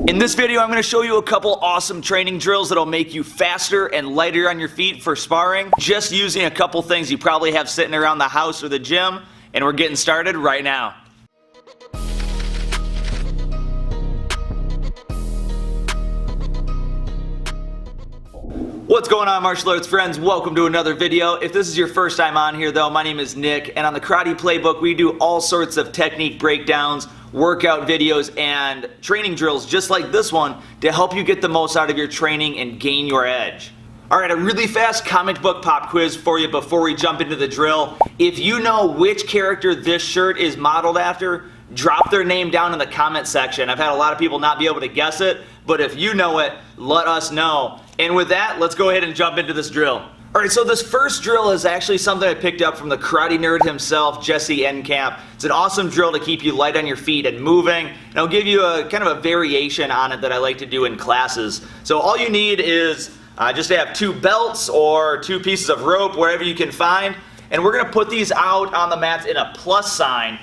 In this video, I'm going to show you a couple awesome training drills that'll make you faster and lighter on your feet for sparring, just using a couple things you probably have sitting around the house or the gym, and we're getting started right now. What's going on, martial arts friends? Welcome to another video. If this is your first time on here though, my name is Nick, and on the Karate Playbook we do all sorts of technique breakdowns, workout videos, and training drills just like this one to help you get the most out of your training and gain your edge. Alright, a really fast comic book pop quiz for you before we jump into the drill. If you know which character this shirt is modeled after, drop their name down in the comment section. I've had a lot of people not be able to guess it, but if you know it, let us know. And with that, let's go ahead and jump into this drill. Alright, so this first drill is actually something I picked up from the karate nerd himself, Jesse Enkamp. It's an awesome drill to keep you light on your feet and moving, and I'll give you a kind of a variation on it that I like to do in classes. So all you need is just to have two belts or two pieces of rope, wherever you can find, and we're going to put these out on the mats in a plus sign.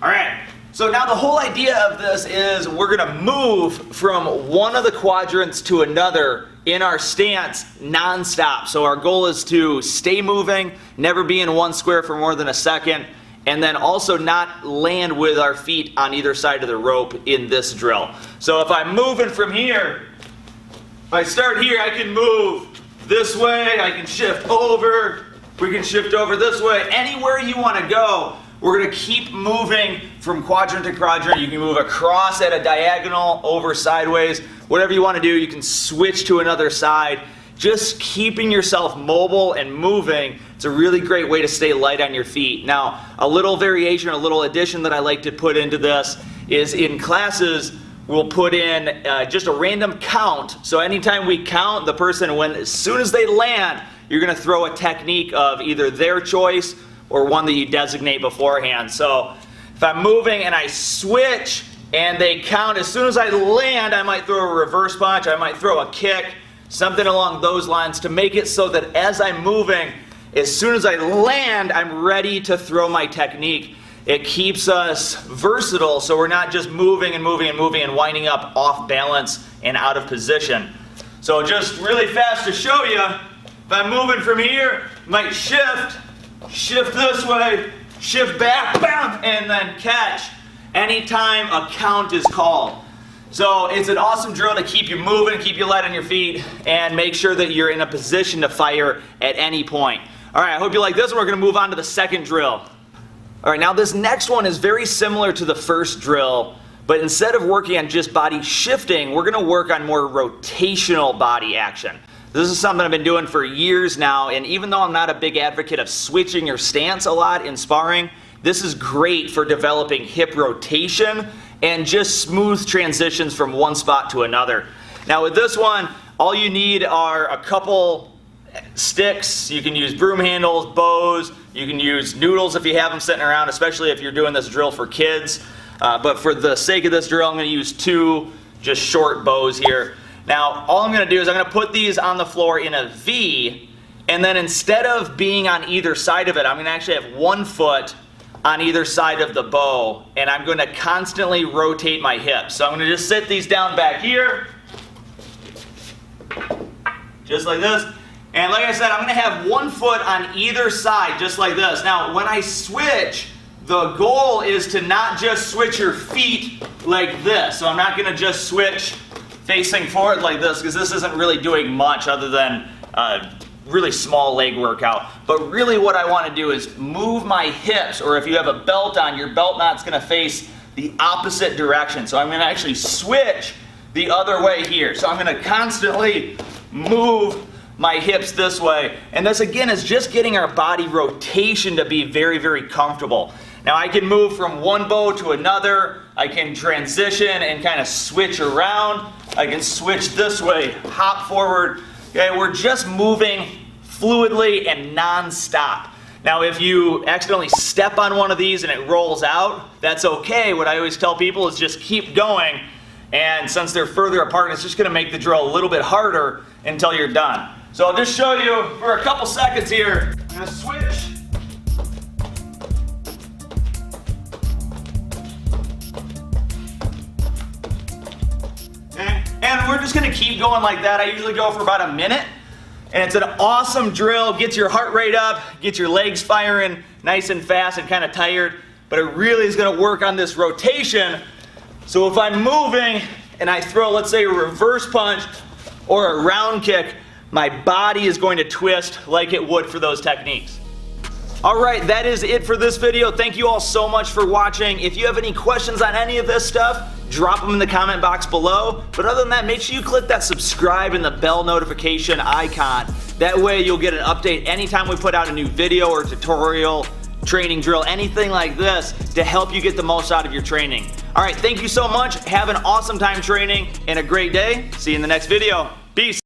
Alright, so now the whole idea of this is we're going to move from one of the quadrants to another in our stance non-stop. So our goal is to stay moving, never be in one square for more than a second, and then also not land with our feet on either side of the rope in this drill. So if I'm moving from here, if I start here, I can move this way, I can shift over, we can shift over this way, anywhere you want to go. We're going to keep moving from quadrant to quadrant. You can move across at a diagonal, over sideways, whatever you want to do. You can switch to another side. Just keeping yourself mobile and moving. It's a really great way to stay light on your feet. Now, a little variation, a little addition that I like to put into this is in classes, we'll put in just a random count. So anytime we count, the person, as soon as they land, you're going to throw a technique of either their choice or one that you designate beforehand. So if I'm moving and I switch and they count, as soon as I land, I might throw a reverse punch, I might throw a kick, something along those lines to make it so that as I'm moving, as soon as I land, I'm ready to throw my technique. It keeps us versatile, so we're not just moving and moving and moving and winding up off balance and out of position. So just really fast to show you, if I'm moving from here, might shift this way, shift back, bam, and then catch anytime a count is called. So it's an awesome drill to keep you moving, keep you light on your feet, and make sure that you're in a position to fire at any point. Alright, I hope you like this one. We're going to move on to the second drill. Alright, now this next one is very similar to the first drill, but instead of working on just body shifting, we're going to work on more rotational body action. This is something I've been doing for years now, and even though I'm not a big advocate of switching your stance a lot in sparring, this is great for developing hip rotation and just smooth transitions from one spot to another. Now with this one, all you need are a couple sticks. You can use broom handles, bows, you can use noodles if you have them sitting around, especially if you're doing this drill for kids. But for the sake of this drill, I'm going to use two just short bows here. Now, all I'm going to do is I'm going to put these on the floor in a V, and then instead of being on either side of it, I'm going to actually have one foot on either side of the bow, and I'm going to constantly rotate my hips. So I'm going to just sit these down back here, just like this. And like I said, I'm going to have one foot on either side, just like this. Now, when I switch, the goal is to not just switch your feet like this. So I'm not going to just switch facing forward like this, because this isn't really doing much other than a really small leg workout. But really what I want to do is move my hips, or if you have a belt on, your belt knot's going to face the opposite direction. So I'm going to actually switch the other way here. So I'm going to constantly move my hips this way. And this again is just getting our body rotation to be very, very comfortable. Now I can move from one bow to another. I can transition and kind of switch around. I can switch this way, hop forward. Okay, we're just moving fluidly and non-stop. Now if you accidentally step on one of these and it rolls out, that's okay. What I always tell people is just keep going, and since they're further apart, it's just going to make the drill a little bit harder until you're done. So I'll just show you for a couple seconds here. I'm going to switch. just gonna keep going like that. I usually go for about a minute. And it's an awesome drill. Gets your heart rate up, gets your legs firing nice and fast and kind of tired. But it really is gonna work on this rotation. So if I'm moving and I throw, let's say, a reverse punch or a round kick, my body is going to twist like it would for those techniques. Alright, that is it for this video. Thank you all so much for watching. If you have any questions on any of this stuff, drop them in the comment box below. But other than that, make sure you click that subscribe and the bell notification icon. That way you'll get an update anytime we put out a new video or tutorial, training drill, anything like this to help you get the most out of your training. Alright, thank you so much. Have an awesome time training and a great day. See you in the next video. Peace.